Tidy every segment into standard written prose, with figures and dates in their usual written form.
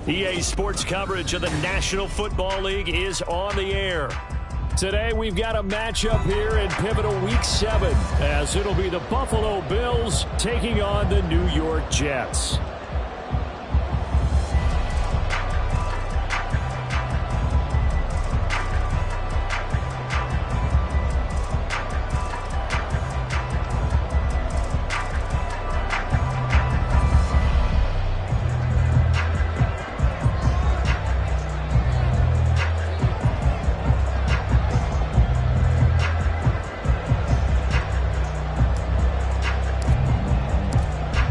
EA Sports coverage of the National Football League is on the air. Today we've got a matchup here in pivotal Week 7 as it'll be the Buffalo Bills taking on the New York Jets.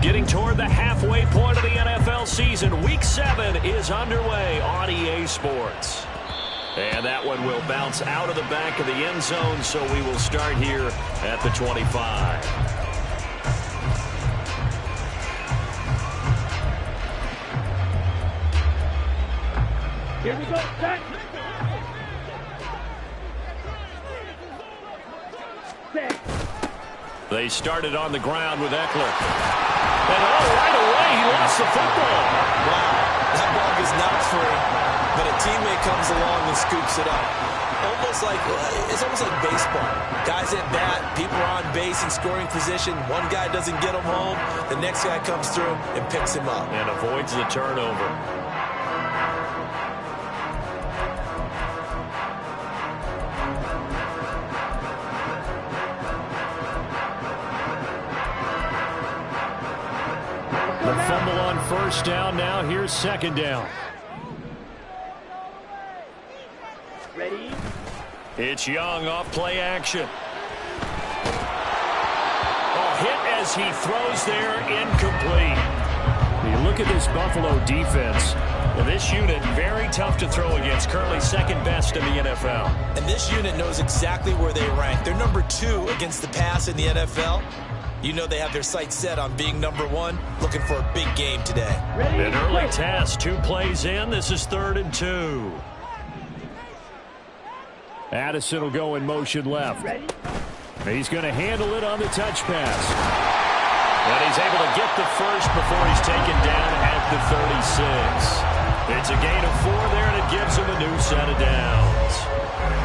Getting toward the halfway point of the NFL season, Week 7 is underway on EA Sports. And that one will bounce out of the back of the end zone, so we will start here at the 25. Here we go, set. They started on the ground with Eckler. And right away, he lost the football. Wow, that ball is not free, but a teammate comes along and scoops it up. It's almost like baseball. Guys at bat, people are on base in scoring position. One guy doesn't get him home. The next guy comes through and picks him up. And avoids the turnover. The fumble on first down. Now here's second down. Ready? It's Young off play action. Oh, hit as he throws there, incomplete. You look at this Buffalo defense. Well, this unit very tough to throw against. Currently second best in the NFL. And this unit knows exactly where they rank. They're number 2 against the pass in the NFL. You know they have their sights set on being number 1, looking for a big game today. An early task, 2 plays in. This is 3rd and 2. Addison will go in motion left. He's going to handle it on the touch pass. And he's able to get the first before he's taken down at the 36. It's a gain of 4 there, and it gives him a new set of downs.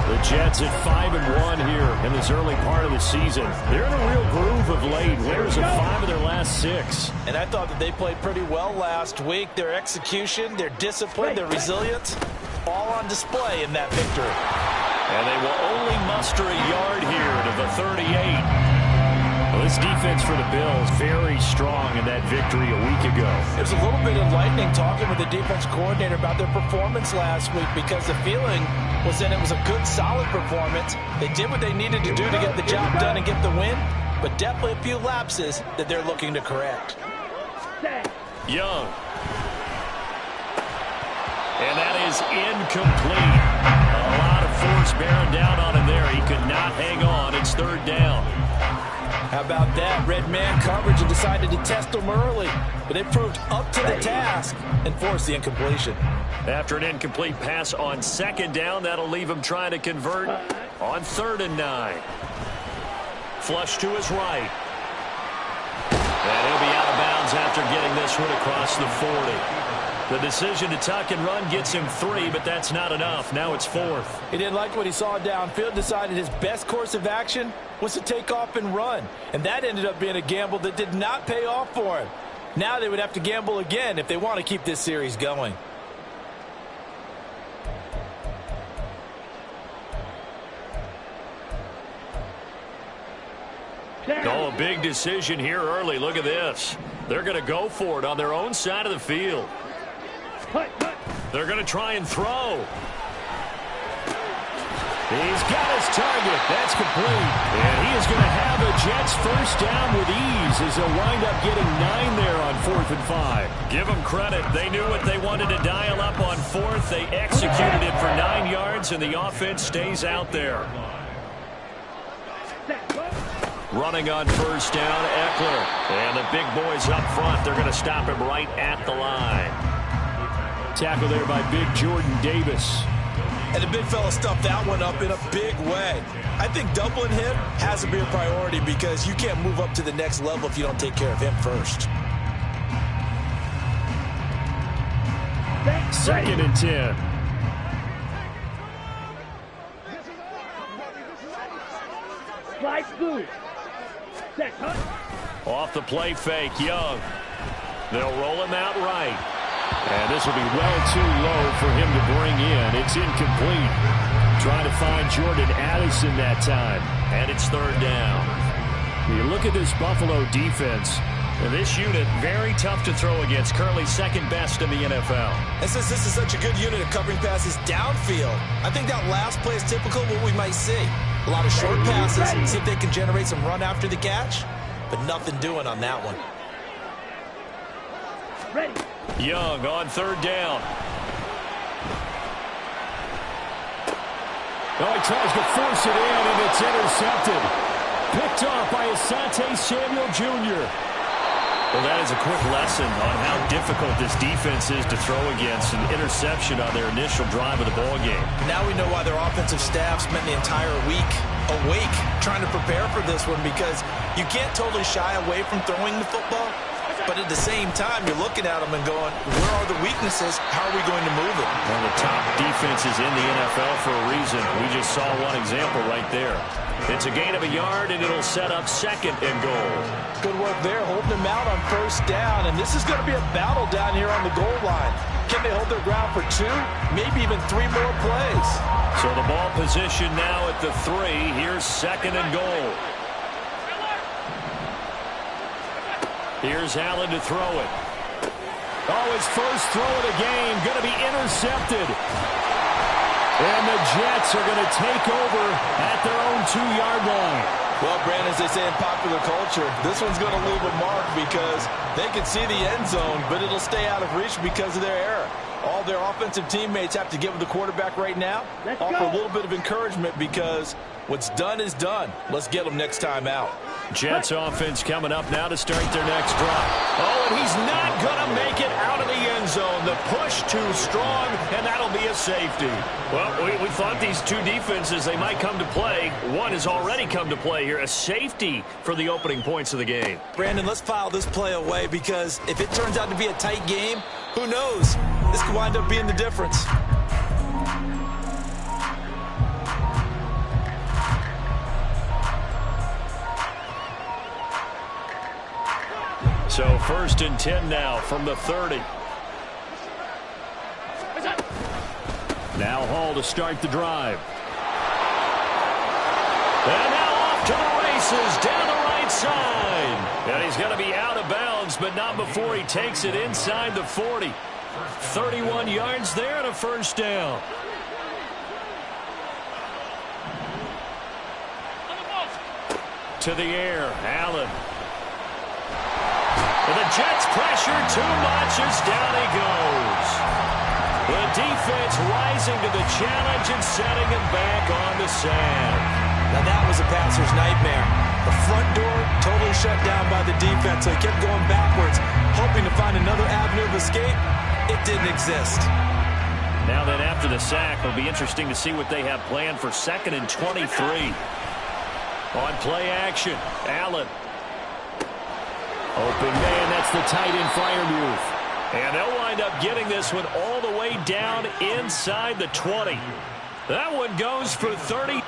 The Jets at 5-1 here in this early part of the season. They're in a real groove of late. Winners of 5 of their last 6. And I thought that they played pretty well last week. Their execution, their discipline, their resilience, all on display in that victory. And they will only muster a yard here to the 38. Well, this defense for the Bills, very strong in that victory a week ago. It was a little bit enlightening talking with the defense coordinator about their performance last week, because the feeling was that it was a good, solid performance. They did what they needed to do to get the job done and get the win, but definitely a few lapses that they're looking to correct. Young. And that is incomplete. A lot of force bearing down on him there. He could not hang on. It's 3rd down. How about that? Red man coverage and decided to test them early. But they proved up to the task and forced the incompletion. After an incomplete pass on 2nd down, that'll leave him trying to convert on 3rd and 9. Flush to his right. And he'll be out of bounds after getting this one across the 40. The decision to tuck and run gets him 3, but that's not enough. Now it's 4th. He didn't like what he saw downfield, decided his best course of action was to take off and run. And that ended up being a gamble that did not pay off for him. Now they would have to gamble again if they want to keep this series going. Oh, a big decision here early. Look at this. They're going to go for it on their own side of the field. They're going to try and throw. He's got his target. That's complete. And he is going to have a Jets first down with ease as they'll wind up getting 9 there on 4th and 5. Give them credit. They knew what they wanted to dial up on 4th. They executed it for 9 yards, and the offense stays out there. Running on first down, Eckler. And the big boys up front, they're going to stop him right at the line. Tackle there by big Jordan Davis. And the big fella stuffed that one up in a big way. I think doubling him has to be a priority, because you can't move up to the next level if you don't take care of him first. 2nd and 10. Slide through. Set, hunt. Off the play fake, Young. They'll roll him out right. And this will be well too low for him to bring in. It's incomplete. Trying to find Jordan Addison that time. And it's 3rd down. You look at this Buffalo defense. This unit, very tough to throw against. Currently 2nd best in the NFL. And since this is such a good unit of covering passes downfield, I think that last play is typical of what we might see. A lot of short passes, see if they can generate some run after the catch. But nothing doing on that one. Ready. Young on 3rd down. Oh, he tries to force it in, and it's intercepted. Picked off by Asante Samuel Jr. Well, that is a quick lesson on how difficult this defense is to throw against an interception on their initial drive of the ballgame. Now we know why their offensive staff spent the entire week awake trying to prepare for this one, because you can't totally shy away from throwing the football. But at the same time, you're looking at them and going, where are the weaknesses? How are we going to move it? One of the top defenses in the NFL for a reason. We just saw one example right there. It's a gain of a yard, and it'll set up 2nd and goal. Good work there, holding them out on 1st down. And this is going to be a battle down here on the goal line. Can they hold their ground for 2, maybe even 3 more plays? So the ball position now at the 3. Here's 2nd and goal. Here's Allen to throw it. Oh, his first throw of the game going to be intercepted. And the Jets are going to take over at their own 2-yard line. Well, Brandon, as they say in popular culture, this one's going to leave a mark because they can see the end zone, but it'll stay out of reach because of their error. All their offensive teammates have to give the quarterback right now, offer a little bit of encouragement, because what's done is done. Let's get them next time out. Jets offense coming up now to start their next drive. Oh, and he's not going to make it out of the end zone. The push too strong, and that'll be a safety. Well, we thought these two defenses, they might come to play. One has already come to play here. A safety for the opening points of the game. Brandon, let's file this play away, because if it turns out to be a tight game, who knows? This could wind up being the difference. So 1st and 10 now from the 30. Now Hall to start the drive. And now off to the races down the right side. And he's going to be out of bounds, but not before he takes it inside the 40. 31 yards there and a 1st down. To the air, Allen. And the Jets pressure too much as down he goes. The defense rising to the challenge and setting him back on the sand. Now that was a passer's nightmare. The front door totally shut down by the defense, so he kept going backwards, hoping to find another avenue of escape. It didn't exist. Now then, after the sack, it'll be interesting to see what they have planned for 2nd and 23. On play action, Allen. Open man, that's the tight end Freiermuth. And they'll wind up getting this one all the way down inside the 20. That one goes for 30.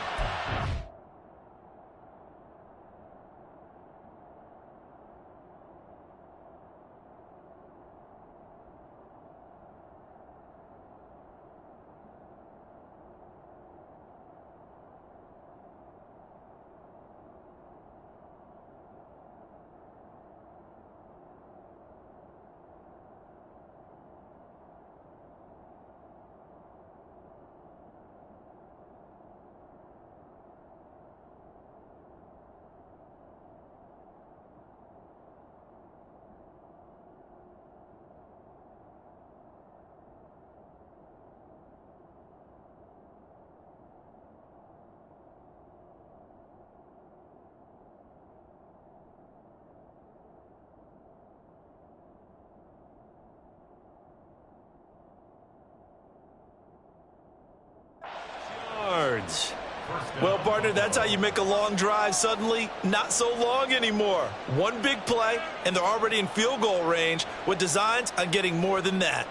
Well, partner, that's how you make a long drive suddenly not so long anymore. One big play, and they're already in field goal range with designs on getting more than that.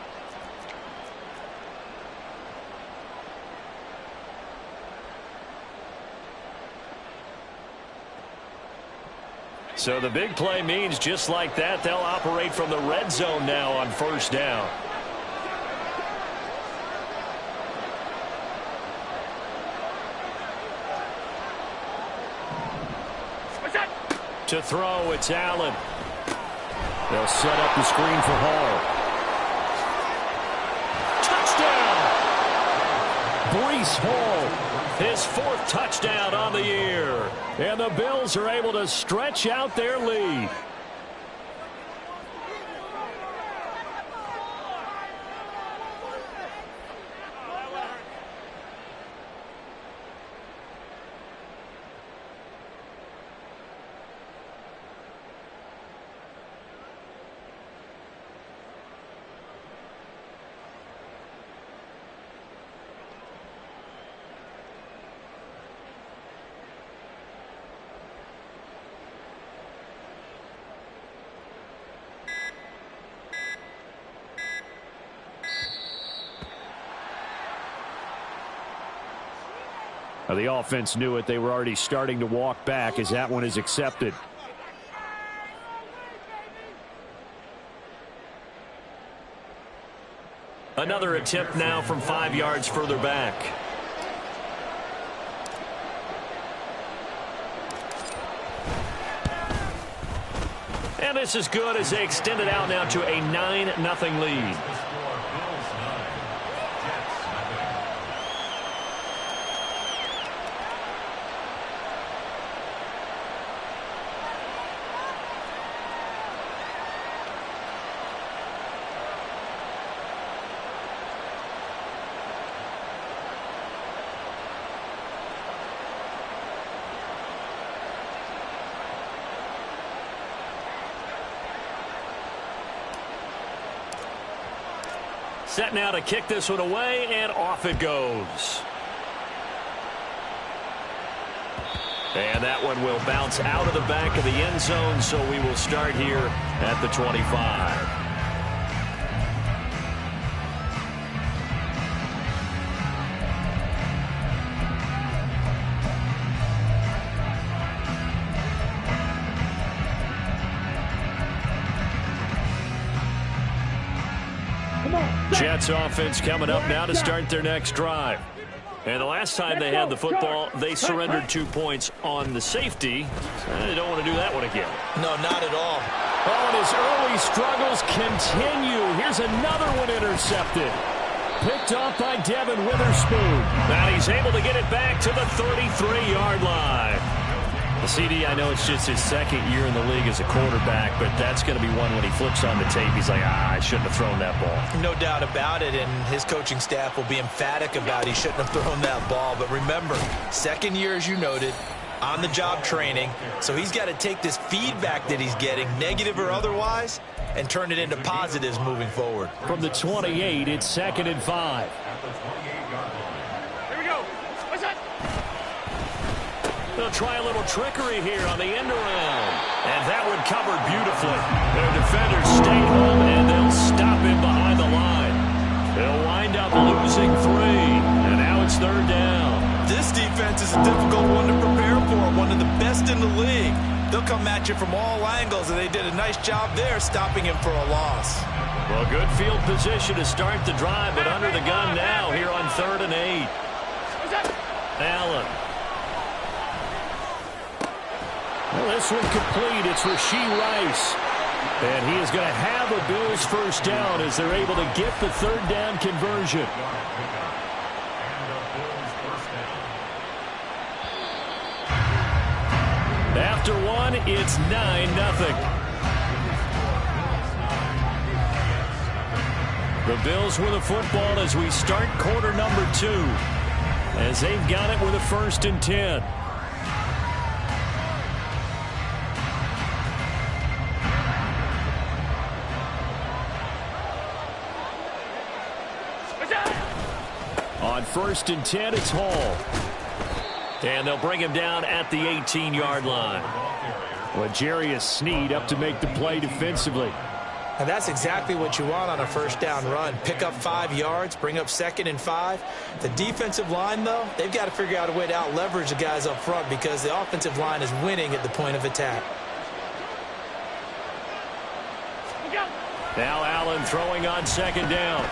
So the big play means just like that, they'll operate from the red zone now on first down. To throw, it's Allen. They'll set up the screen for Hall. Touchdown! Breece Hall, his 4th touchdown on the year. And the Bills are able to stretch out their lead. The offense knew it. They were already starting to walk back as that one is accepted. Another attempt now from 5 yards further back. And this is good as they extend it out now to a 9-0 lead. Set now to kick this one away, and off it goes. And that one will bounce out of the back of the end zone, so we will start here at the 25. Jets offense coming up now to start their next drive. And the last time they had the football, they surrendered 2 points on the safety. They don't want to do that one again. No, not at all. Oh, and his early struggles continue. Here's another one intercepted. Picked off by Devin Witherspoon. And he's able to get it back to the 33-yard line. The CD, I know it's just his 2nd year in the league as a quarterback, but that's going to be one when he flips on the tape. He's like, I shouldn't have thrown that ball. No doubt about it, and his coaching staff will be emphatic about he shouldn't have thrown that ball. But remember, 2nd year, as you noted, on-the-job training, so he's got to take this feedback that he's getting, negative or otherwise, and turn it into positives moving forward. From the 28, it's 2nd and 5. They'll try a little trickery here on the end around. And that one covered beautifully. Their defenders stay home, and they'll stop him behind the line. They'll wind up losing 3. And now it's 3rd down. This defense is a difficult one to prepare for, one of the best in the league. They'll come at you from all angles, and they did a nice job there stopping him for a loss. Well, good field position to start the drive, but under the gun now here on 3rd and 8. Allen. Well, this one complete. It's Rashee Rice. And he is going to have a Bills first down as they're able to get the 3rd down conversion. After one, it's 9-0. The Bills with the football as we start quarter number 2. As they've got it with a 1st and 10. On 1st and 10, it's Hall. And they'll bring him down at the 18-yard line. Well, Jarius Sneed up to make the play defensively. And that's exactly what you want on a 1st down run. Pick up 5 yards, bring up 2nd and 5. The defensive line, though, they've got to figure out a way to out-leverage the guys up front because the offensive line is winning at the point of attack. Now Allen throwing on second down.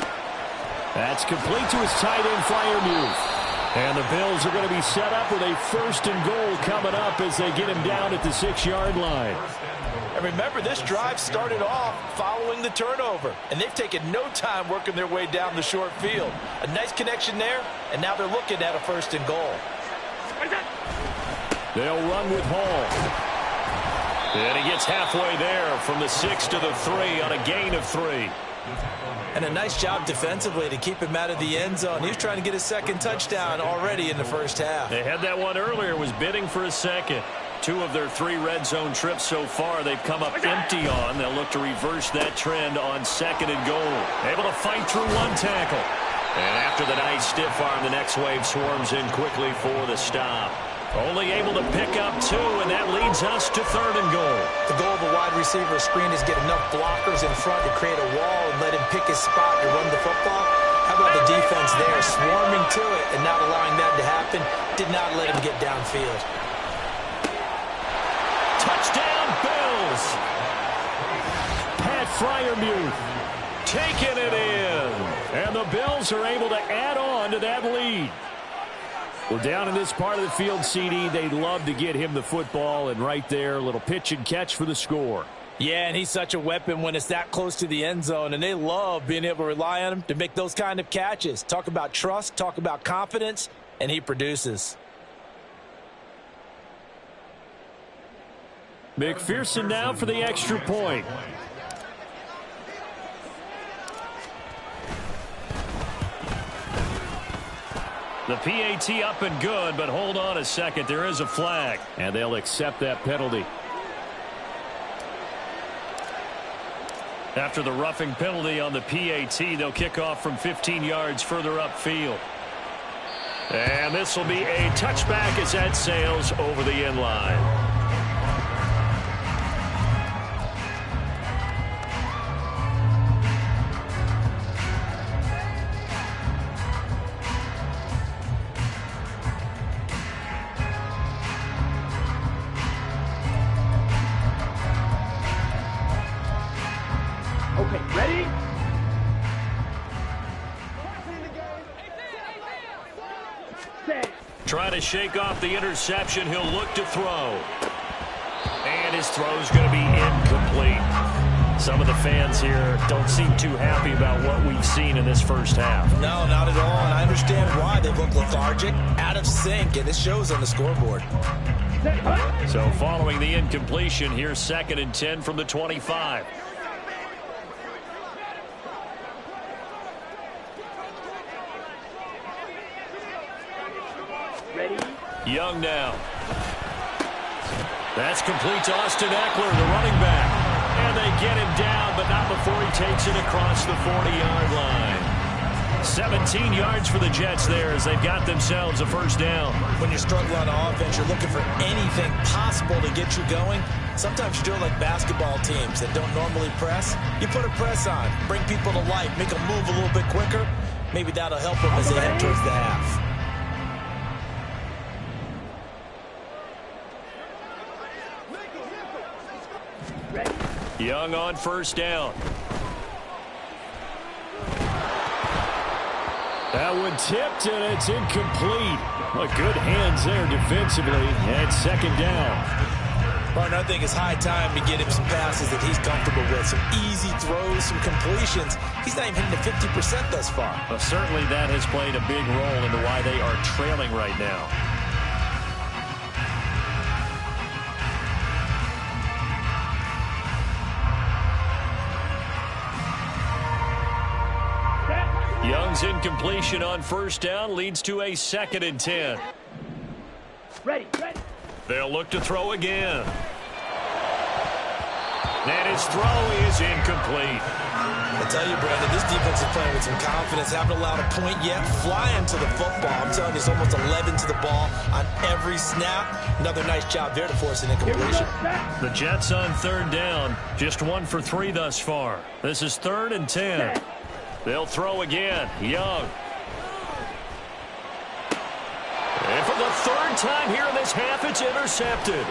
That's complete to his tight end, Freiermuth. And the Bills are going to be set up with a 1st and goal coming up as they get him down at the 6-yard line. And remember, this drive started off following the turnover, and they've taken no time working their way down the short field. A nice connection there, and now they're looking at a 1st and goal. They'll run with Hall. And he gets halfway there from the 6 to the 3 on a gain of 3. And a nice job defensively to keep him out of the end zone. He was trying to get his 2nd touchdown already in the first half. They had that one earlier, was bidding for a 2nd. 2 of their 3 red zone trips so far they've come up empty on. They'll look to reverse that trend on 2nd and goal. Able to fight through 1 tackle. And after the nice stiff arm, the next wave swarms in quickly for the stop. Only able to pick up 2, and that leads us to 3rd and goal. The goal of a wide receiver screen is get enough blockers in front to create a wall and let him pick his spot to run the football. How about the defense there, swarming to it and not allowing that to happen? Did not let him get downfield. Touchdown, Bills! Pat Freiermuth taking it in. And the Bills are able to add on to that lead. Well, down in this part of the field, CD, they'd love to get him the football, and right there, a little pitch and catch for the score. Yeah, and he's such a weapon when it's that close to the end zone, and they love being able to rely on him to make those kind of catches. Talk about trust, talk about confidence, and he produces. McPherson now for the extra point. The PAT up and good, but hold on a second. There is a flag, and they'll accept that penalty. After the roughing penalty on the PAT, they'll kick off from 15 yards further upfield. And this will be a touchback as that sails over the end line. Okay, ready? Set. Trying to shake off the interception. He'll look to throw. And his throw's going to be incomplete. Some of the fans here don't seem too happy about what we've seen in this first half. No, not at all, and I understand why. They look lethargic, out of sync, and it shows on the scoreboard. So following the incompletion, here's 2nd and 10 from the 25. Ready? Young now. That's complete to Austin Eckler, the running back. And they get him down, but not before he takes it across the 40-yard line. 17 yards for the Jets there as they've got themselves a first down. When you're struggling on offense, you're looking for anything possible to get you going. Sometimes you do it like basketball teams that don't normally press. You put a press on, bring people to life, make them move a little bit quicker. Maybe that'll help them as they head towards the half. Young on first down. That one tipped, and it's incomplete. Well, good hands there defensively, and 2nd down. Martin, I think it's high time to get him some passes that he's comfortable with. Some easy throws, some completions. He's not even hitting the 50% thus far. Well, certainly that has played a big role into why they are trailing right now. Young's incompletion on first down leads to a 2nd and 10. Ready, ready. They'll look to throw again. And his throw is incomplete. I tell you, Brandon, this defense is playing with some confidence. Haven't allowed a point yet. Flying to the football. I'm telling you, it's almost 11 to the ball on every snap. Another nice job there to force an incompletion. The Jets on 3rd down. Just 1 for 3 thus far. This is 3rd and 10. They'll throw again. Young. And for the 3rd time here in this half, it's intercepted.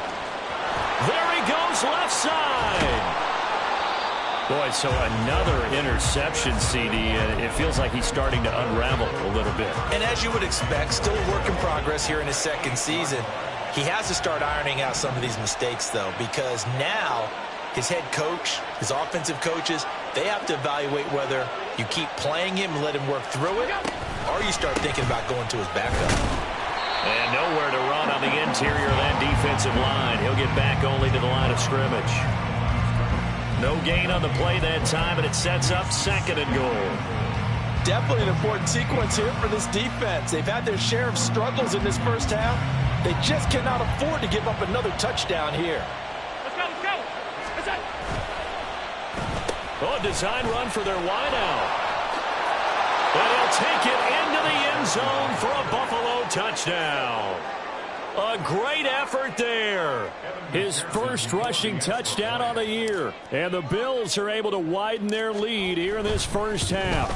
There he goes left side. Boy, so another interception, CD, and it feels like he's starting to unravel a little bit. And as you would expect, still a work in progress here in his second season. He has to start ironing out some of these mistakes, though, because now his head coach, his offensive coaches, they have to evaluate whether you keep playing him and let him work through it, or you start thinking about going to his backup. And nowhere to run on the interior of that defensive line. He'll get back only to the line of scrimmage. No gain on the play that time, and it sets up 2nd and goal. Definitely an important sequence here for this defense. They've had their share of struggles in this first half. They just cannot afford to give up another touchdown here. Let's go, let's go. Let's go. Oh, a design run for their wideout. And he'll take it into the end zone for a Buffalo touchdown. A great effort there. His first rushing touchdown on the year. And the Bills are able to widen their lead here in this first half.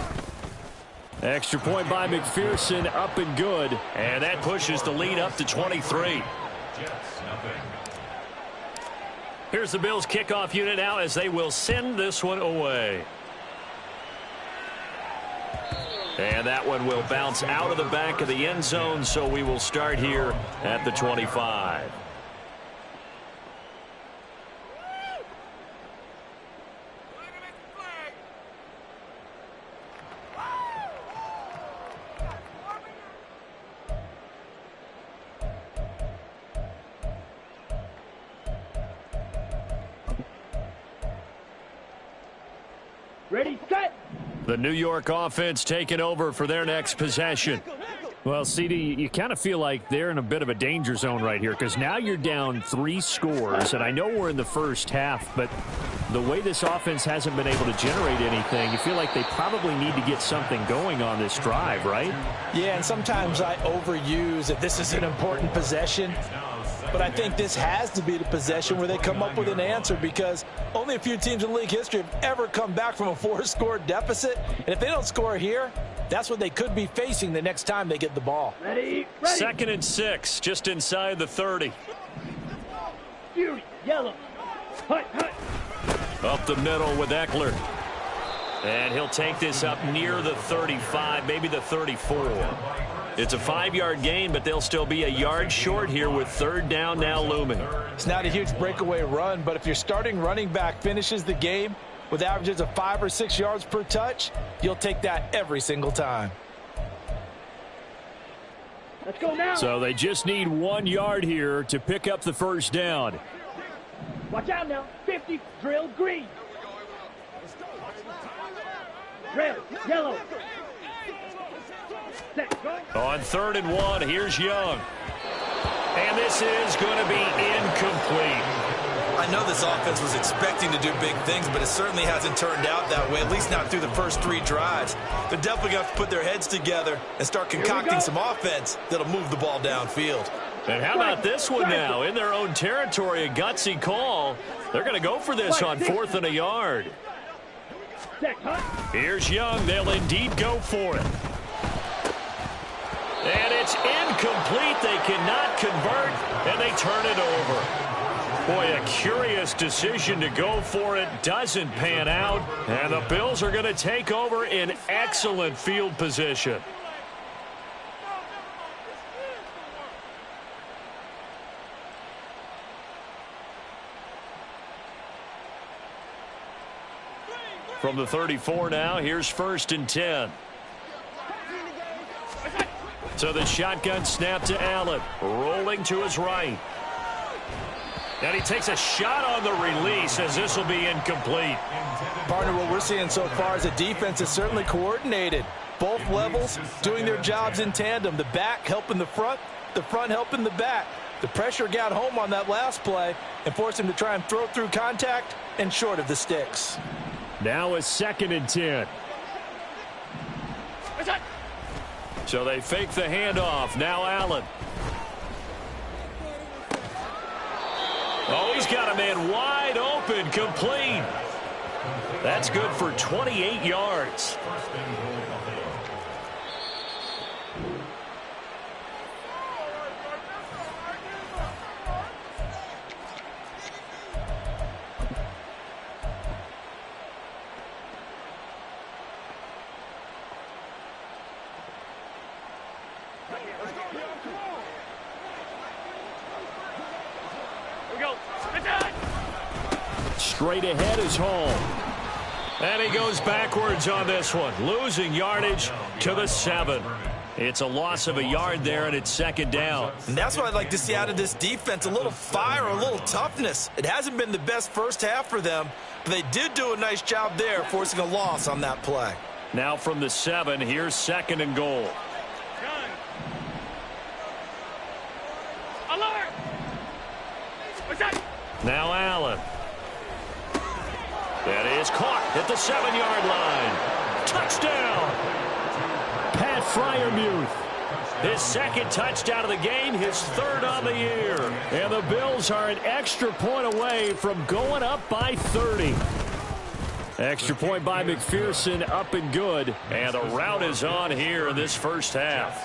Extra point by McPherson, up and good. And that pushes the lead up to 23. Here's the Bills kickoff unit now as they will send this one away. And that one will bounce out of the back of the end zone, so we will start here at the 25. Ready, set. The New York offense taking over for their next possession. Well, CD, you kind of feel like they're in a bit of a danger zone right here because now you're down 3 scores, and I know we're in the first half, but the way this offense hasn't been able to generate anything, you feel like they probably need to get something going on this drive, right? Yeah, and sometimes I overuse that this is an important possession. But I think this has to be the possession where they come up with an answer because only a few teams in league history have ever come back from a 4-score deficit. And if they don't score here, that's what they could be facing the next time they get the ball. Ready, ready. 2nd and 6, just inside the 30. Fury, yellow. Hut, hut. Up the middle with Eckler. And he'll take this up near the 35, maybe the 34. It's a 5-yard gain, but they'll still be a yard short here with 3rd down now looming. It's not a huge breakaway run, but if your starting running back finishes the game with averages of 5 or 6 yards per touch, you'll take that every single time. Let's go now. So they just need 1 yard here to pick up the first down. Watch out now. 50, drill, green. Red, yellow. Set, go. On 3rd and 1, here's Young. And this is going to be incomplete. I know this offense was expecting to do big things, but it certainly hasn't turned out that way, at least not through the first 3 drives. They're definitely going to have to put their heads together and start concocting some offense that'll move the ball downfield. And how about this one now? In their own territory, a gutsy call. They're going to go for this on 4th and a yard. Here's Young. They'll indeed go for it. And it's incomplete. They cannot convert, and they turn it over. Boy, a curious decision to go for it. Doesn't pan out, and the Bills are going to take over in excellent field position. From the 34 now, here's 1st and 10. So the shotgun snap to Allen, rolling to his right. And he takes a shot on the release as this will be incomplete. Partner, what we're seeing so far is a defense is certainly coordinated. Both levels doing their jobs in tandem. The back helping the front helping the back. The pressure got home on that last play and forced him to try and throw through contact and short of the sticks. Now a 2nd and 10. So they fake the handoff. Now Allen. Oh, he's got a man wide open, complete. That's good for 28 yards. Here we go. Good time. Straight ahead is Hall. And he goes backwards on this one, losing yardage to the 7. It's a loss of a yard there, and it's second down. And that's what I'd like to see out of this defense, a little fire, a little toughness. It hasn't been the best first half for them, but they did do a nice job there, forcing a loss on that play. Now from the 7, here's second and goal. Alert! What's that? Now Allen. That is caught at the 7-yard line. Touchdown! Pat Freiermuth. His second touchdown of the game, his third on the year. And the Bills are an extra point away from going up by 30. Extra point by McPherson, up and good. And the rout is on here in this first half.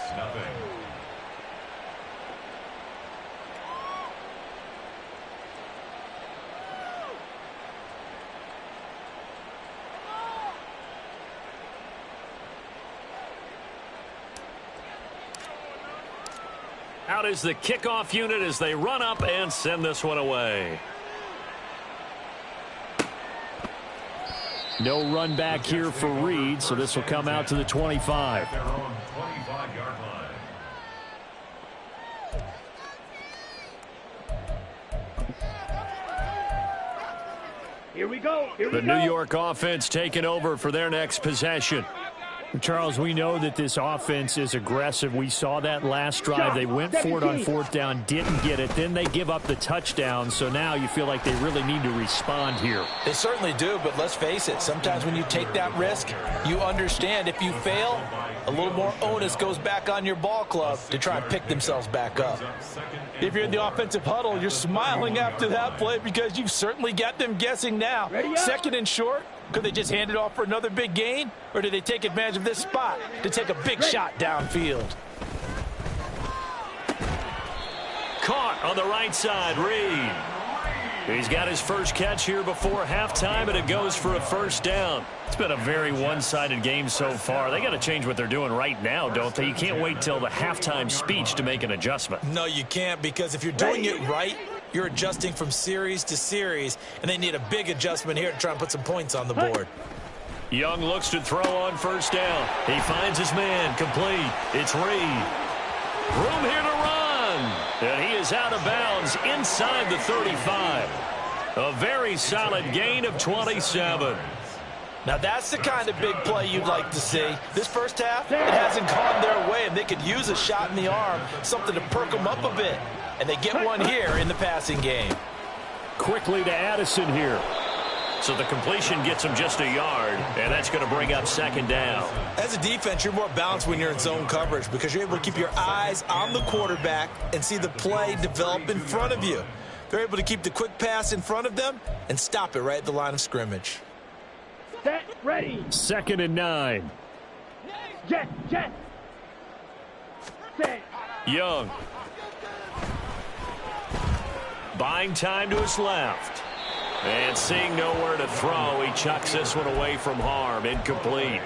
Out is the kickoff unit as they run up and send this one away. No run back here for Reed, so this will come out to the 25. Here we go. Here we The go. New York offense taking over for their next possession. Charles, we know that this offense is aggressive. We saw that last drive. They went for it on fourth down, didn't get it. Then they give up the touchdown. So now you feel like they really need to respond here. They certainly do, but let's face it. Sometimes when you take that risk, you understand if you fail, a little more onus goes back on your ball club to try and pick themselves back up. If you're in the offensive huddle, you're smiling after that play because you've certainly got them guessing now. Second and short. Could they just hand it off for another big gain? Or do they take advantage of this spot to take a big shot downfield? Caught on the right side, Reed. He's got his first catch here before halftime, and it goes for a first down. It's been a very one-sided game so far. They got to change what they're doing right now, don't they? You can't wait till the halftime speech to make an adjustment. No, you can't, because if you're doing it right, you're adjusting from series to series, and they need a big adjustment here to try and put some points on the board. Young looks to throw on first down. He finds his man, complete. It's Reed. Room here to run. And he is out of bounds inside the 35. A very solid gain of 27. Now, that's the kind of big play you'd like to see. This first half, it hasn't gone their way, and they could use a shot in the arm, something to perk them up a bit. And they get one here in the passing game. Quickly to Addison here. So the completion gets him just a yard, and that's going to bring up second down. As a defense, you're more balanced when you're in zone coverage because you're able to keep your eyes on the quarterback and see the play develop in front of you. They're able to keep the quick pass in front of them and stop it right at the line of scrimmage. Set, ready. 2nd and 9. Jet. Set. Young. Buying time to his left. And seeing nowhere to throw, he chucks this one away from harm. Incomplete.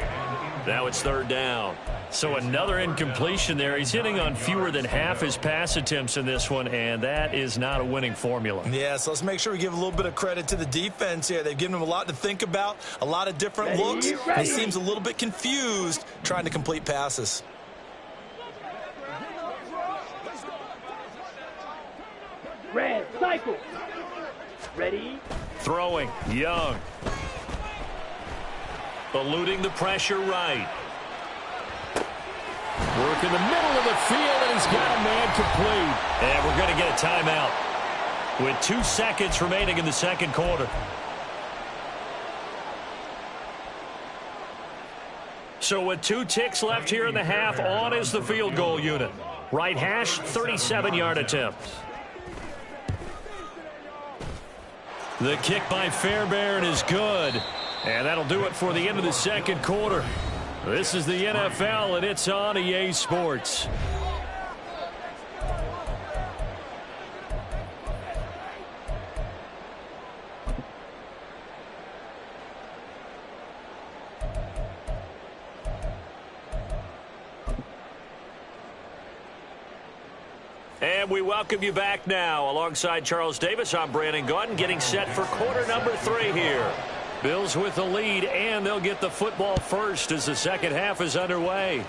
Now it's third down. So another incompletion there. He's hitting on fewer than half his pass attempts in this one, and that is not a winning formula. Yeah, so let's make sure we give a little bit of credit to the defense here. They've given him a lot to think about, a lot of different looks. He seems a little bit confused trying to complete passes. Red, cycle. Ready. Throwing, Young. Eluding the pressure right. Work in the middle of the field, and he's got a man complete. And we're going to get a timeout with 2 seconds remaining in the second quarter. So with 2 ticks left here in the half, on is the field goal unit. Right hash, 37-yard attempt. The kick by Fairbairn is good. And that'll do it for the end of the second quarter. This is the NFL, and it's on EA Sports. And we welcome you back now. Alongside Charles Davis, I'm Brandon Gaudin, getting set for quarter number 3 here. Bills with the lead, and they'll get the football first as the second half is underway.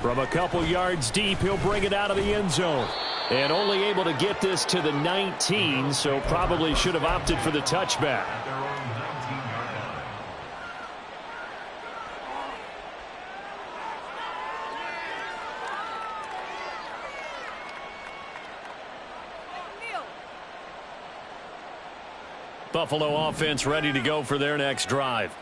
From a couple yards deep, he'll bring it out of the end zone. And only able to get this to the 19, so probably should have opted for the touchback. Buffalo offense ready to go for their next drive.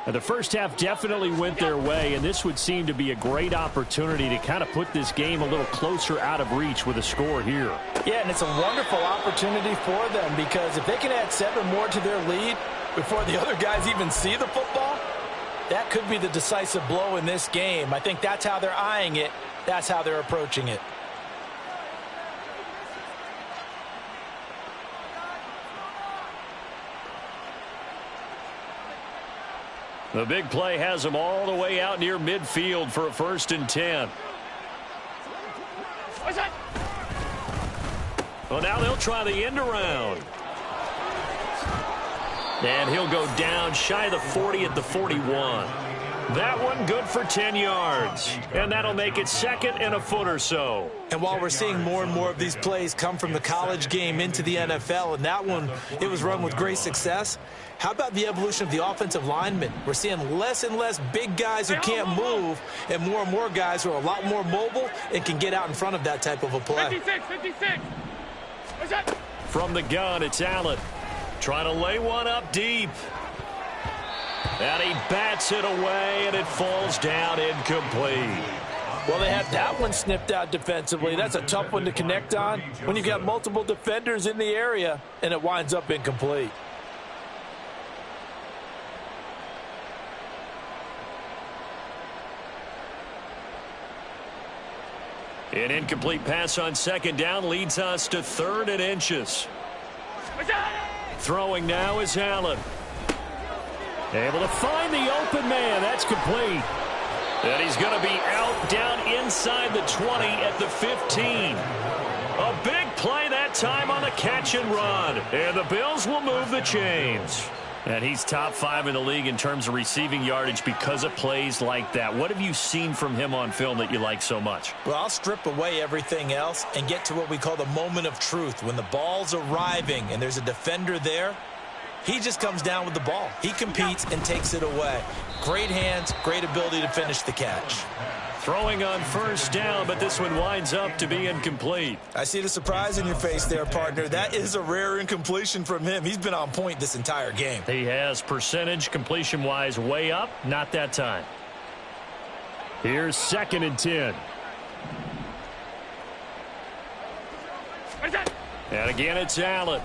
Now, the first half definitely went their way, and this would seem to be a great opportunity to kind of put this game a little closer out of reach with a score here. Yeah, and it's a wonderful opportunity for them because if they can add 7 more to their lead before the other guys even see the football, that could be the decisive blow in this game. I think that's how they're eyeing it. That's how they're approaching it. The big play has them all the way out near midfield for a 1st and 10. Well, now they'll try the end around. And he'll go down shy of the 40 at the 41. That one good for 10 yards. And that'll make it 2nd and a foot or so. And while we're seeing more and more of these plays come from the college game into the NFL, and that one, it was run with great success, how about the evolution of the offensive linemen? We're seeing less and less big guys who can't move and more guys who are a lot more mobile and can get out in front of that type of a play. 56. What's that? From the gun, it's Allen. Trying to lay one up deep. And he bats it away, and it falls down incomplete. Well, they had that one snipped out defensively. That's a tough one to connect on when you've got multiple defenders in the area, and it winds up incomplete. An incomplete pass on 2nd down leads us to 3rd and inches. Throwing now is Allen. Able to find the open man. That's complete. And he's going to be out down inside the 20 at the 15. A big play that time on the catch and run. And the Bills will move the chains. And he's top 5 in the league in terms of receiving yardage because of plays like that. What have you seen from him on film that you like so much? Well, I'll strip away everything else and get to what we call the moment of truth. When the ball's arriving and there's a defender there, he just comes down with the ball. He competes and takes it away. Great hands, great ability to finish the catch. Throwing on 1st down, but this one winds up to be incomplete. I see the surprise in your face there, partner. That is a rare incompletion from him. He's been on point this entire game. He has percentage completion-wise way up, not that time. Here's 2nd and 10. And again, it's Allen.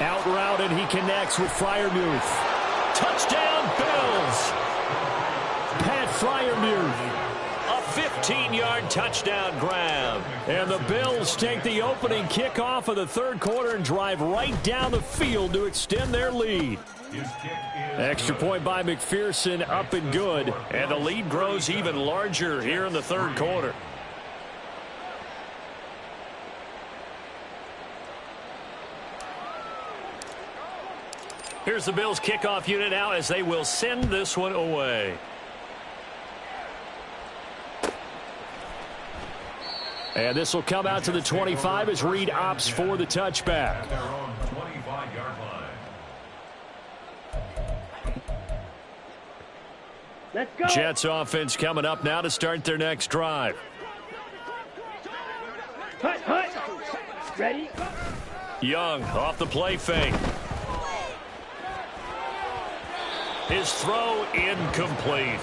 Out route, and he connects with Freiermuth. Touchdown, Bills! Pat Freiermuth. A 15-yard touchdown grab. And the Bills take the opening kickoff of the 3rd quarter and drive right down the field to extend their lead. Extra point by McPherson, up and good. And the lead grows even larger here in the 3rd quarter. Here's the Bills kickoff unit now as they will send this one away. And this will come out to the 25 as Reed opts for the touchback. Let's go. Jets offense coming up now to start their next drive. Hut. Ready? Young off the play fake. His throw incomplete.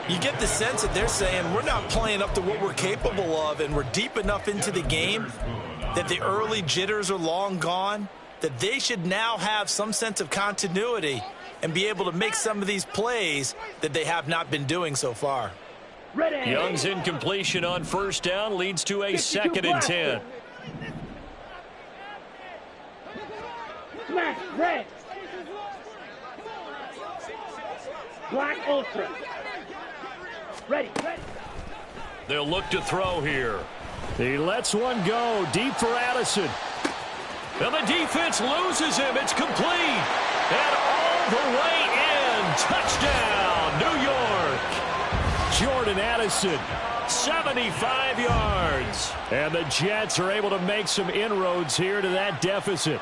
You get the sense that they're saying we're not playing up to what we're capable of, and we're deep enough into the game that the early jitters are long gone, that they should now have some sense of continuity and be able to make some of these plays that they have not been doing so far. Ready. Young's incompletion on 1st down leads to a 2nd and 10. Smash. Red. Black Ultra. Ready. They'll look to throw here. He lets one go deep for Addison. And the defense loses him. It's complete. And all the way in. Touchdown, New York. Jordan Addison, 75 yards. And the Jets are able to make some inroads here to that deficit.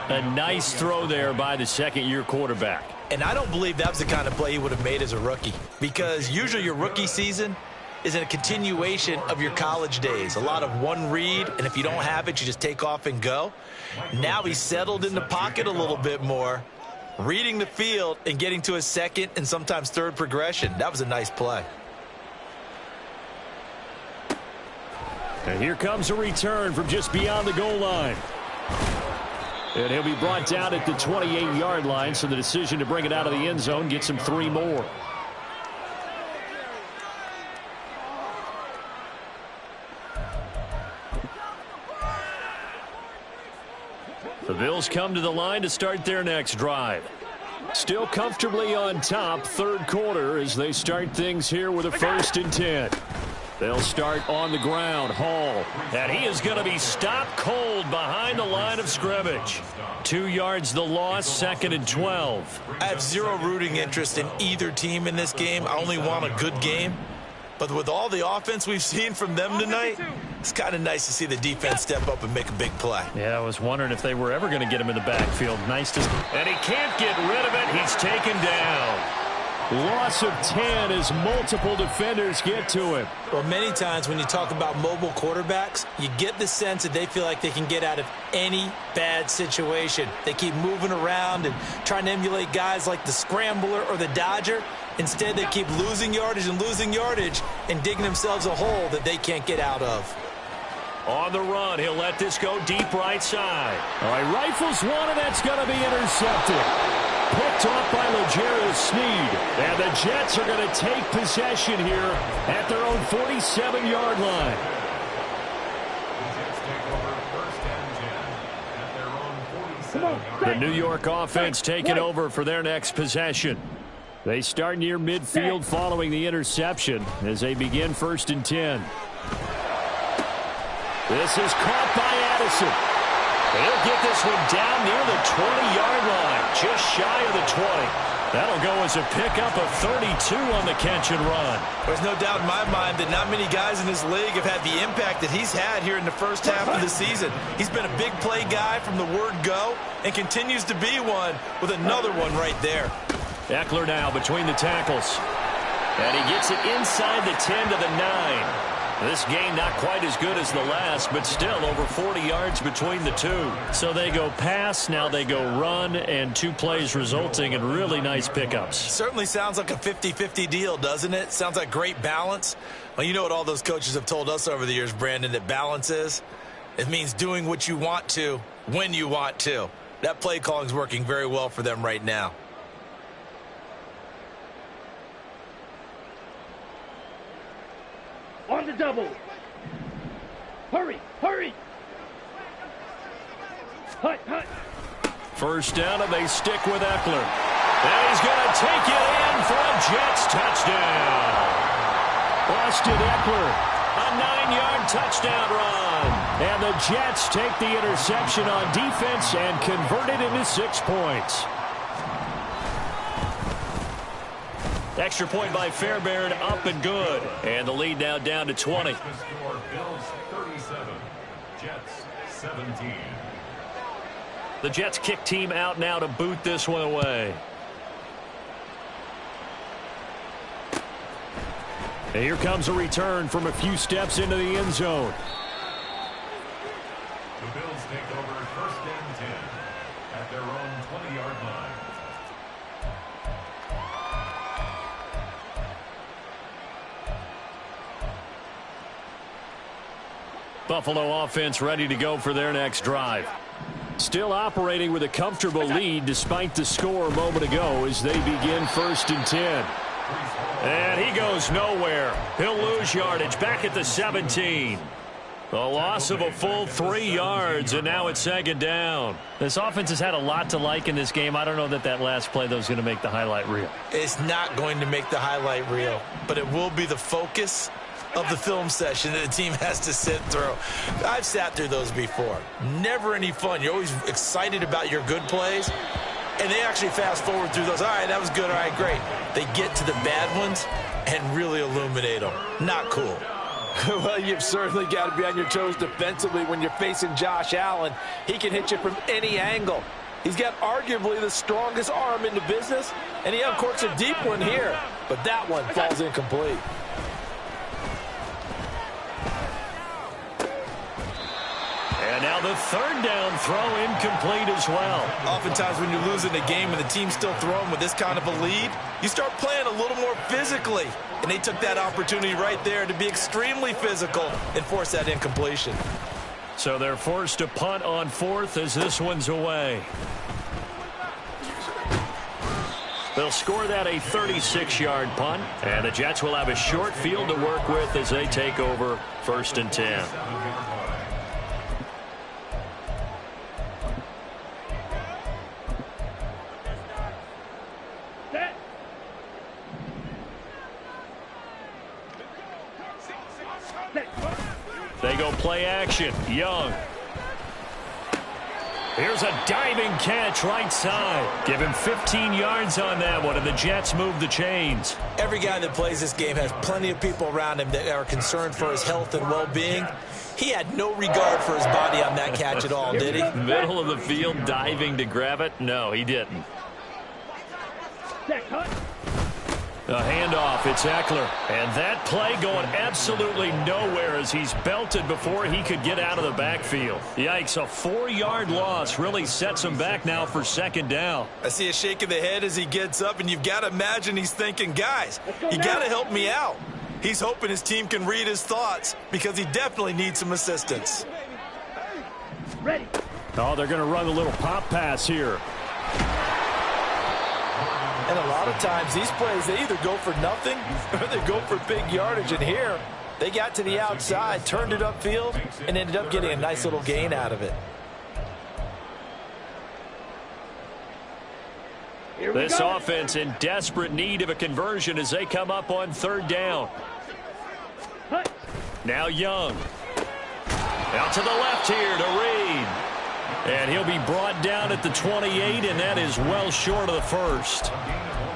A nice throw there by the second-year quarterback. And I don't believe that was the kind of play he would have made as a rookie, because usually your rookie season is a continuation of your college days. A lot of one read, and if you don't have it, you just take off and go. Now he's settled in the pocket a little bit more, reading the field and getting to his second and sometimes third progression. That was a nice play. And here comes a return from just beyond the goal line. And he'll be brought down at the 28-yard line, so the decision to bring it out of the end zone gets him 3 more. The Bills come to the line to start their next drive. Still comfortably on top, third quarter, as they start things here with a 1st and 10. They'll start on the ground. Hall. And he is going to be stopped cold behind the line of scrimmage. 2 yards the loss, 2nd and 12. I have zero rooting interest in either team in this game. I only want a good game. But with all the offense we've seen from them tonight, it's kind of nice to see the defense step up and make a big play. Yeah, I was wondering if they were ever going to get him in the backfield. Nice to... And he can't get rid of it. He's taken down. Loss of 10 as multiple defenders get to him. Well, many times when you talk about mobile quarterbacks, you get the sense that they feel like they can get out of any bad situation. They keep moving around and trying to emulate guys like the Scrambler or the Dodger. Instead, they keep losing yardage and digging themselves a hole that they can't get out of. On the run, he'll let this go deep right side. All right, rifles one, and that's going to be intercepted. Picked off by L'Jarius Sneed. And the Jets are going to take possession here at their own 47-yard line. The New York offense taking over for their next possession. They start near midfield following the interception as they begin 1st and 10. This is caught by Addison. He'll get this one down near the 20-yard line, just shy of the 20. That'll go as a pickup of 32 on the catch and run. There's no doubt in my mind that not many guys in this league have had the impact that he's had here in the first half of the season. He's been a big play guy from the word go and continues to be one with another one right there. Eckler now between the tackles. And he gets it inside the 10 to the 9. This game not quite as good as the last, but still over 40 yards between the two. So they go pass, now they go run, and 2 plays resulting in really nice pickups. Certainly sounds like a 50-50 deal, doesn't it? Sounds like great balance. Well, you know what all those coaches have told us over the years, Brandon, that balance is? It means doing what you want to, when you want to. That play calling is working very well for them right now. On the double. Hurry, hurry. Hut, hut. First down, and they stick with Eckler. And he's going to take it in for a Jets touchdown. Austin Eckler, a 9-yard touchdown run. And the Jets take the interception on defense and convert it into 6 points. Extra point by Fairbairn, up and good. And the lead now down to 20. Bills 37, Jets 17. The Jets kick team out now to boot this one away. And here comes a return from a few steps into the end zone. The Bills take over 1st and 10 at their own 20-yard line. Buffalo offense ready to go for their next drive. Still operating with a comfortable lead despite the score a moment ago as they begin 1st and 10. And he goes nowhere. He'll lose yardage back at the 17. A loss of a full 3 yards, and now it's second down. This offense has had a lot to like in this game. I don't know that that last play, though, is going to make the highlight reel. It's not going to make the highlight reel, but it will be the focus of the film session that the team has to sit through. I've sat through those before. Never any fun. You're always excited about your good plays, and they actually fast forward through those. All right, that was good. All right, great. They get to the bad ones and really illuminate them. Not cool. Well, you've certainly got to be on your toes defensively when you're facing Josh Allen. He can hit you from any angle. He's got arguably the strongest arm in the business, and he uncorks a deep one here, but that one falls incomplete. And now the third down throw incomplete as well. Oftentimes when you're losing a game and the team's still throwing with this kind of a lead, you start playing a little more physically. And they took that opportunity right there to be extremely physical and force that incompletion. So they're forced to punt on fourth as this one's away. They'll score that a 36-yard punt, and the Jets will have a short field to work with as they take over 1st and 10. They go play action. Young. Here's a diving catch right side. Give him 15 yards on that one, and the Jets move the chains. Every guy that plays this game has plenty of people around him that are concerned for his health and well-being. He had no regard for his body on that catch at all, did he? Middle of the field, diving to grab it? No, he didn't. A handoff, it's Eckler. And that play going absolutely nowhere as he's belted before he could get out of the backfield. Yikes, a 4-yard loss really sets him back now for second down. I see a shake of the head as he gets up, and you've got to imagine he's thinking, guys, you got to help me out. He's hoping his team can read his thoughts because he definitely needs some assistance. Ready. Oh, they're going to run a little pop pass here. And a lot of times these plays, they either go for nothing or they go for big yardage. And here, they got to the outside, turned it upfield, and ended up getting a nice little gain out of it. This offense in desperate need of a conversion as they come up on 3rd down. Now Young. Out to the left here to Reed. And he'll be brought down at the 28, and that is well short of the first.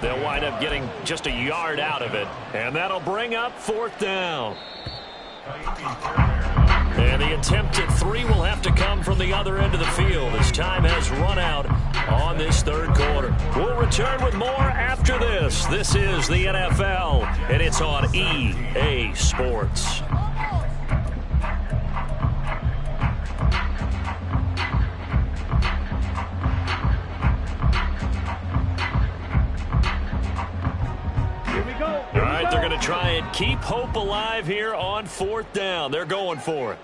They'll wind up getting just a yard out of it. And that'll bring up 4th down. And the attempt at 3 will have to come from the other end of the field as time has run out on this 3rd quarter. We'll return with more after this. This is the NFL, and it's on EA Sports. All right, they're going to try and keep hope alive here on 4th down. They're going for it.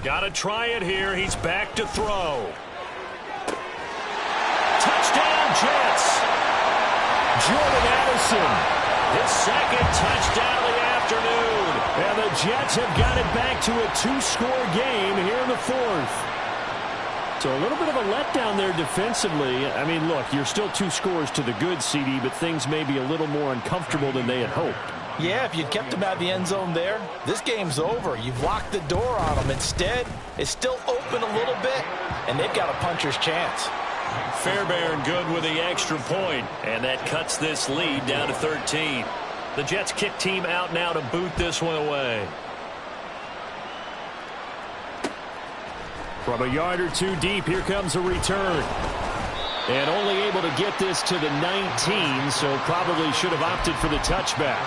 Got to try it here. He's back to throw. Touchdown, Jets. Jordan Addison. His 2nd touchdown of the afternoon. And the Jets have got it back to a 2-score game here in the 4th. So a little bit of a letdown there defensively. I mean, look, you're still 2 scores to the good, CD, but things may be a little more uncomfortable than they had hoped. Yeah, if you'd kept him out of the end zone there, this game's over. You've locked the door on him. Instead, it's still open a little bit, and they've got a puncher's chance. Fairbairn good with the extra point, and that cuts this lead down to 13. The Jets kick team out now to boot this one away. From a yard or 2 deep, here comes a return. And only able to get this to the 19, so probably should have opted for the touchback.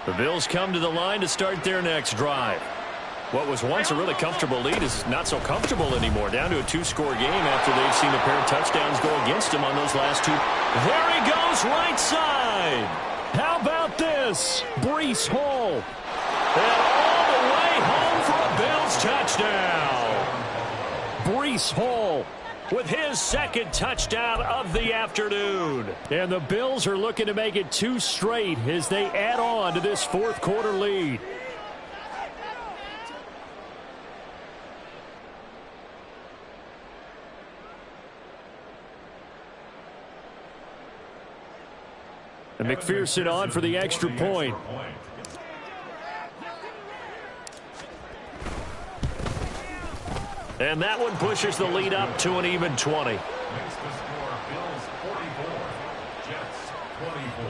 The Bills come to the line to start their next drive. What was once a really comfortable lead is not so comfortable anymore. Down to a 2-score game after they've seen a pair of touchdowns go against them on those last 2. There he goes, right side. How about this? Breece Hall. And all the way home for a Bills touchdown. Breece Hall with his second touchdown of the afternoon. And the Bills are looking to make it 2 straight as they add on to this fourth quarter lead. And McPherson on for the extra point. And that one pushes the lead up to an even 20. Makes the score Bills 44, Jets 24.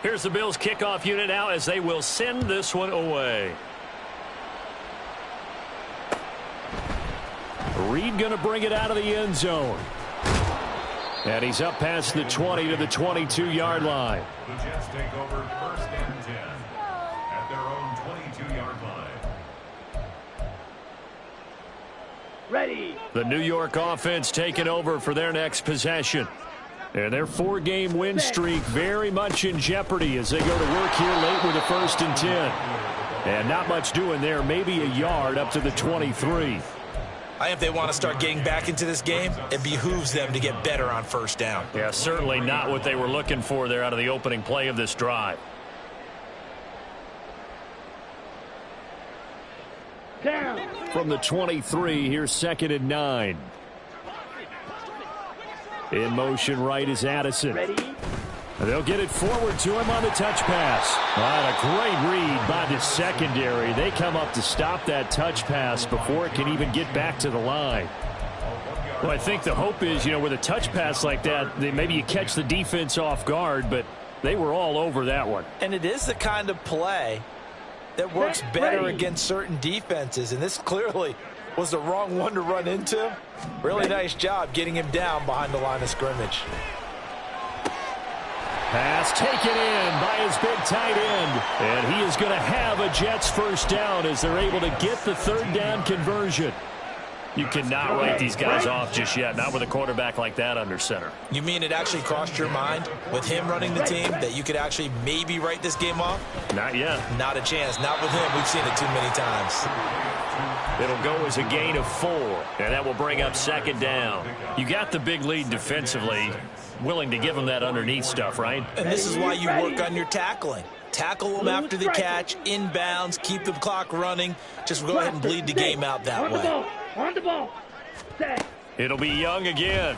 Here's the Bills kickoff unit now as they will send this one away. Reed going to bring it out of the end zone. And he's up past the 20 to the 22-yard line. The Jets take over 1st and 10 at their own 22-yard line. Ready. The New York offense taking over for their next possession. And their 4-game win streak very much in jeopardy as they go to work here late with a 1st and 10. And not much doing there, maybe a yard up to the 23. I think if they want to start getting back into this game, it behooves them to get better on 1st down. Yeah, certainly not what they were looking for there out of the opening play of this drive. Down. From the 23, here's 2nd and 9. In motion right is Addison. Ready. They'll get it forward to him on the touch pass. A great read by the secondary. They come up to stop that touch pass before it can even get back to the line. Well, I think the hope is, with a touch pass like that, maybe you catch the defense off guard, but they were all over that one. And it is the kind of play that works better against certain defenses, and this clearly was the wrong one to run into. Really nice job getting him down behind the line of scrimmage. Pass taken in by his big tight end. And he is going to have a Jets 1st down as they're able to get the 3rd down conversion. You cannot write these guys off just yet, not with a quarterback like that under center. You mean it actually crossed your mind with him running the team that you could actually maybe write this game off? Not yet. Not a chance. Not with him. We've seen it too many times. It'll go as a gain of 4, and that will bring up 2nd down. You got the big lead defensively, willing to give them that underneath stuff, right? And this is why you work on your tackling. Tackle them after the catch, inbounds, keep the clock running. Just go ahead and bleed the game out that way. On the ball. Set. It'll be Young again.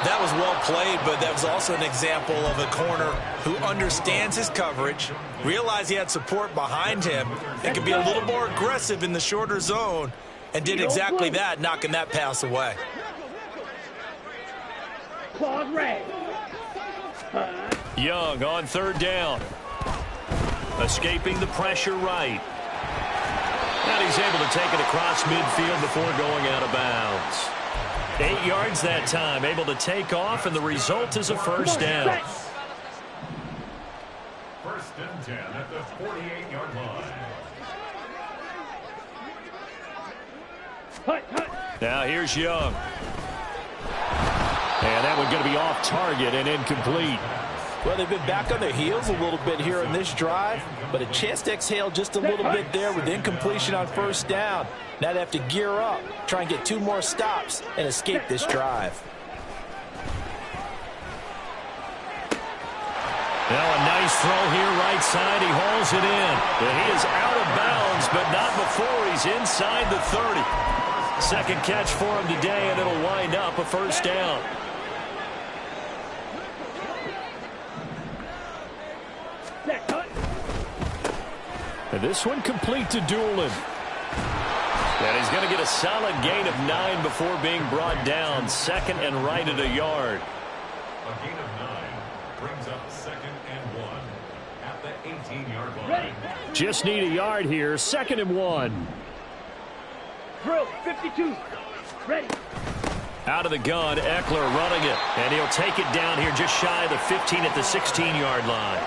That was well played, but that was also an example of a corner who understands his coverage, realized he had support behind him, and could be a little more aggressive in the shorter zone, and did exactly that, knocking that pass away. Claws red. Young on 3rd down. Escaping the pressure right. And he's able to take it across midfield before going out of bounds. 8 yards that time, able to take off, and the result is a 1st down. 1st and 10 at the 48-yard line. Now here's Young. And that one going to be off target and incomplete. Well, they've been back on their heels a little bit here in this drive, but a chance to exhale just a little bit there with incompletion on 1st down. Now they have to gear up, try and get 2 more stops and escape this drive. Now a nice throw here right side. He hauls it in. And he is out of bounds, but not before he's inside the 30. 2nd catch for him today, and it'll wind up a 1st down. And this one complete to Doolin. And he's going to get a solid gain of 9 before being brought down. 2nd and right at a yard. A gain of 9 brings up 2nd and 1 at the 18-yard line. Just need a yard here. 2nd and 1. Drill 52. Ready. Out of the gun, Eckler running it. And he'll take it down here just shy of the 15 at the 16-yard line.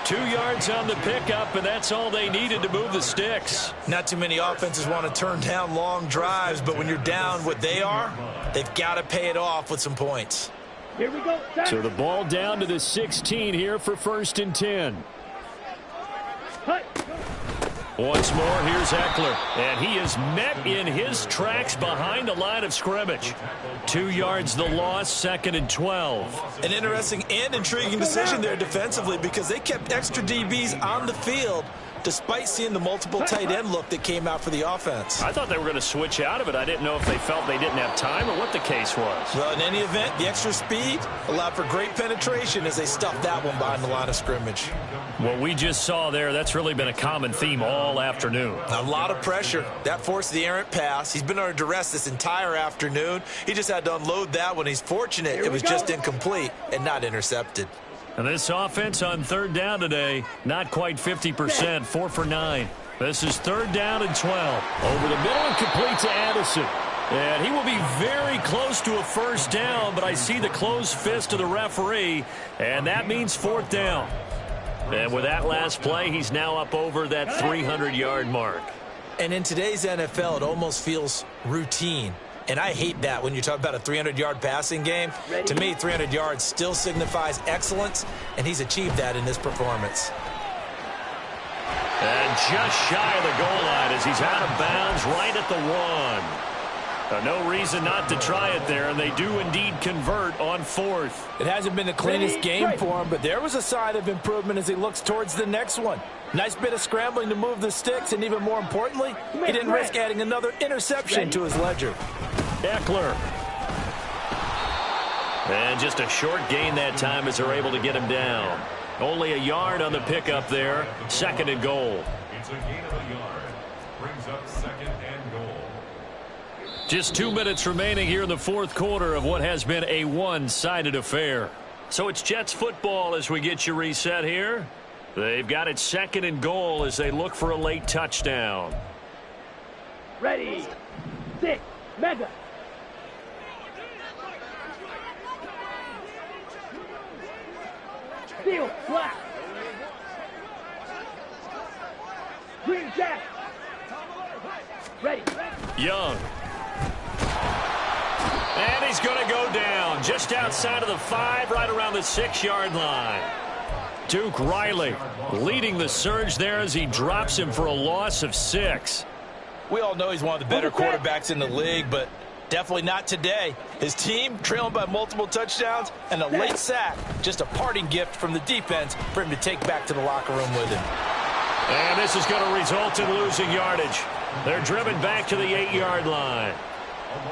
2 yards on the pickup, and that's all they needed to move the sticks. Not too many offenses want to turn down long drives, but when you're down what they are, they've got to pay it off with some points. Here we go. So the ball down to the 16 here for 1st and 10. Hut. Once more, here's Eckler, and he is met in his tracks behind the line of scrimmage. 2 yards the loss, 2nd and 12. An interesting and intriguing decision there defensively because they kept extra DBs on the field despite seeing the multiple tight end look that came out for the offense. I thought they were going to switch out of it. I didn't know if they felt they didn't have time or what the case was. Well, in any event, the extra speed allowed for great penetration as they stuffed that one behind the line of scrimmage. What we just saw there, that's really been a common theme all afternoon. A lot of pressure. That forced the errant pass. He's been under duress this entire afternoon. He just had to unload that one. He's fortunate it was just incomplete and not intercepted. And this offense on 3rd down today, not quite 50%, 4 for 9. This is 3rd down and 12. Over the middle and complete to Addison. And he will be very close to a 1st down, but I see the closed fist of the referee, and that means 4th down. And with that last play, he's now up over that 300-yard mark. And in today's NFL, it almost feels routine. And I hate that when you talk about a 300-yard passing game. To me, 300 yards still signifies excellence, and he's achieved that in this performance. And just shy of the goal line as he's out of bounds right at the 1. No reason not to try it there, and they do indeed convert on 4th. It hasn't been the cleanest game for him, but there was a sign of improvement as he looks towards the next one. Nice bit of scrambling to move the sticks, and even more importantly, he didn't risk adding another interception to his ledger. Eckler. And just a short gain that time as they're able to get him down. Only a yard on the pickup there. 2nd and goal. It's a gain of a yard. Brings up 2nd and goal. Just 2 minutes remaining here in the 4th quarter of what has been a one-sided affair. So it's Jets football as we get you reset here. They've got it 2nd and goal as they look for a late touchdown. Ready. 6. Mega. Steel. Black. Green Jack. Ready. Young. And he's going to go down just outside of the 5, right around the 6-yard line. Duke Riley leading the surge there as he drops him for a loss of 6. We all know he's one of the better quarterbacks in the league, but definitely not today. His team trailing by multiple touchdowns and a late sack. Just a parting gift from the defense for him to take back to the locker room with him. And this is going to result in losing yardage. They're driven back to the 8-yard line.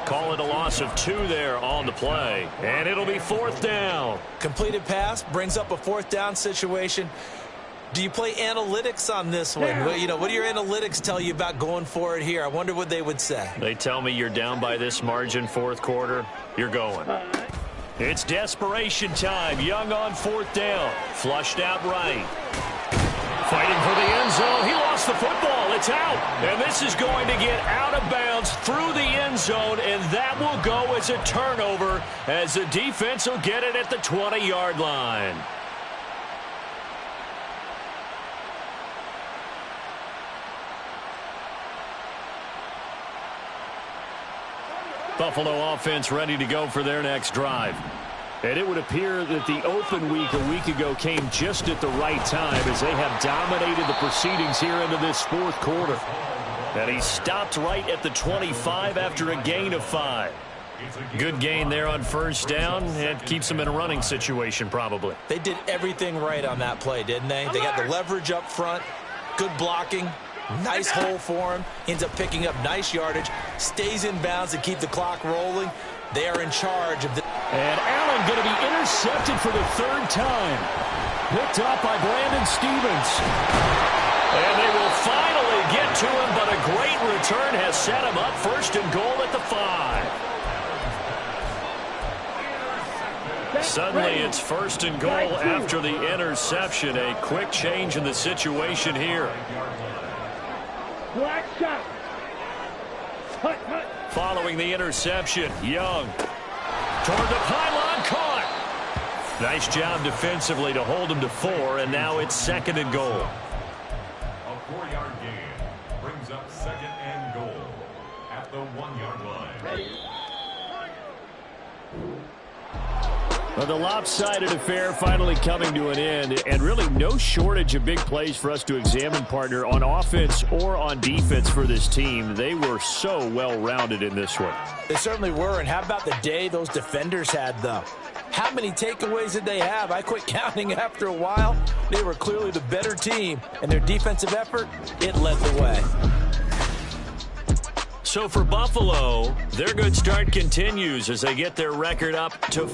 Call it a loss of 2 there on the play. And it'll be 4th down. Completed pass brings up a 4th down situation. Do you play analytics on this one? Well, you know, what do your analytics tell you about going for it here? I wonder what they would say. They tell me you're down by this margin 4th quarter. You're going. It's desperation time. Young on 4th down. Flushed out right. Fighting for the end zone. He lost the football. It's out. And this is going to get out of bounds through the end zone, and that will go as a turnover as the defense will get it at the 20-yard line. Buffalo offense ready to go for their next drive. And it would appear that the open week a week ago came just at the right time as they have dominated the proceedings here into this 4th quarter. And he stopped right at the 25 after a gain of 5. Good gain there on 1st down. It keeps them in a running situation probably. They did everything right on that play, didn't they? They got the leverage up front, good blocking, nice hole for him. Ends up picking up nice yardage, stays in bounds to keep the clock rolling. They are in charge of the... And Allen going to be intercepted for the 3rd time. Picked up by Brandon Stephens. And they will finally get to him, but a great return has set him up 1st and goal at the 5. Suddenly it's 1st and goal after the interception. A quick change in the situation here. Black shot. Hut, hut. Following the interception, Young toward the pylon, caught. Nice job defensively to hold him to 4, and now it's 2nd and goal. A 4-yard gain brings up 2nd and goal at the 1-yard line. Well, the lopsided affair finally coming to an end, and really no shortage of big plays for us to examine, partner, on offense or on defense for this team. They were so well-rounded in this one. They certainly were, and how about the day those defenders had, though? How many takeaways did they have? I quit counting after a while. They were clearly the better team, and their defensive effort, it led the way. So for Buffalo, their good start continues as they get their record up to